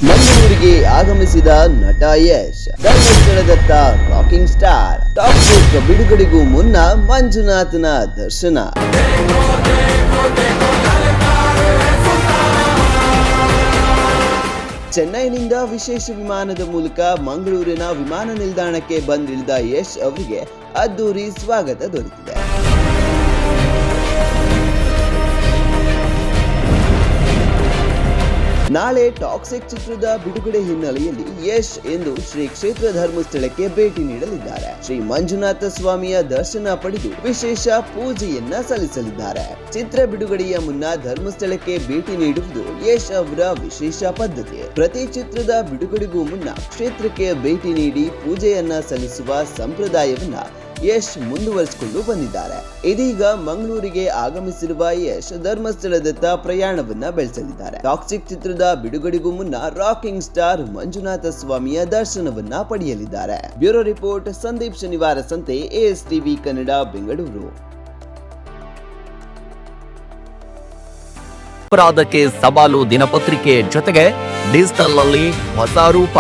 ಮಂಗಳೂರಿಗೆ ಆಗಮಿಸಿದ ನಟ ಯಶ್, ಧರ್ಮಸ್ಥಳದತ್ತ ರಾಕಿಂಗ್ ಸ್ಟಾರ್. ಟಾಕ್ಸಿಕ್ ಬಿಡುಗಡೆಗೂ ಮುನ್ನ ಮಂಜುನಾಥನ ದರ್ಶನ. ಚೆನ್ನೈನಿಂದ ವಿಶೇಷ ವಿಮಾನದ ಮೂಲಕ ಮಂಗಳೂರಿನ ವಿಮಾನ ನಿಲ್ದಾಣಕ್ಕೆ ಬಂದಿಳಿದ ಯಶ್ ಅವರಿಗೆ ಅದ್ದೂರಿ ಸ್ವಾಗತ ದೊರೆತಿದೆ. ನಾಳೆ ಟಾಕ್ಸಿಕ್ ಚಿತ್ರದ ಬಿಡುಗಡೆ ಹಿನ್ನೆಲೆಯಲ್ಲಿ ಯಶ್ ಎಂದು ಶ್ರೀ ಕ್ಷೇತ್ರ ಧರ್ಮಸ್ಥಳಕ್ಕೆ ಭೇಟಿ ನೀಡಲಿದ್ದಾರೆ. ಶ್ರೀ ಮಂಜುನಾಥ ಸ್ವಾಮಿಯ ದರ್ಶನ ಪಡೆದು ವಿಶೇಷ ಪೂಜೆಯನ್ನ ಸಲ್ಲಿಸಲಿದ್ದಾರೆ. ಚಿತ್ರ ಬಿಡುಗಡೆಯ ಮುನ್ನ ಧರ್ಮಸ್ಥಳಕ್ಕೆ ಭೇಟಿ ನೀಡುವುದು ಯಶ್ ಅವರ ವಿಶೇಷ ಪದ್ಧತಿ. ಪ್ರತಿ ಚಿತ್ರದ ಬಿಡುಗಡೆಗೂ ಮುನ್ನ ಕ್ಷೇತ್ರಕ್ಕೆ ಭೇಟಿ ನೀಡಿ ಪೂಜೆಯನ್ನ ಸಲ್ಲಿಸುವ ಸಂಪ್ರದಾಯವನ್ನ ಯಶ್ ಮುಂದುವರಿಸಿಕೊಂಡು ಬಂದಿದ್ದಾರೆ. ಇದೀಗ ಮಂಗಳೂರಿಗೆ ಆಗಮಿಸಿರುವ ಯಶ್ ಧರ್ಮಸ್ಥಳದತ್ತ ಪ್ರಯಾಣವನ್ನ ಬೆಳೆಸಲಿದ್ದಾರೆ. ಟಾಕ್ಸಿಕ್ ಚಿತ್ರದ ಬಿಡುಗಡೆಗೂ ಮುನ್ನ ರಾಕಿಂಗ್ ಸ್ಟಾರ್ ಮಂಜುನಾಥ ಸ್ವಾಮಿಯ ದರ್ಶನವನ್ನ ಪಡೆಯಲಿದ್ದಾರೆ. Bureau report, Sandeep. ಶನಿವಾರ ಸಂತೆ, ASTV ಕನ್ನಡ, ಬೆಂಗಳೂರು. ಅಪರಾಧಕ್ಕೆ ಸವಾಲು ದಿನಪತ್ರಿಕೆ ಜೊತೆಗೆ ಡಿಜಿಟಲ್ ಅಲ್ಲಿ ಹೊಸ ರೂಪ.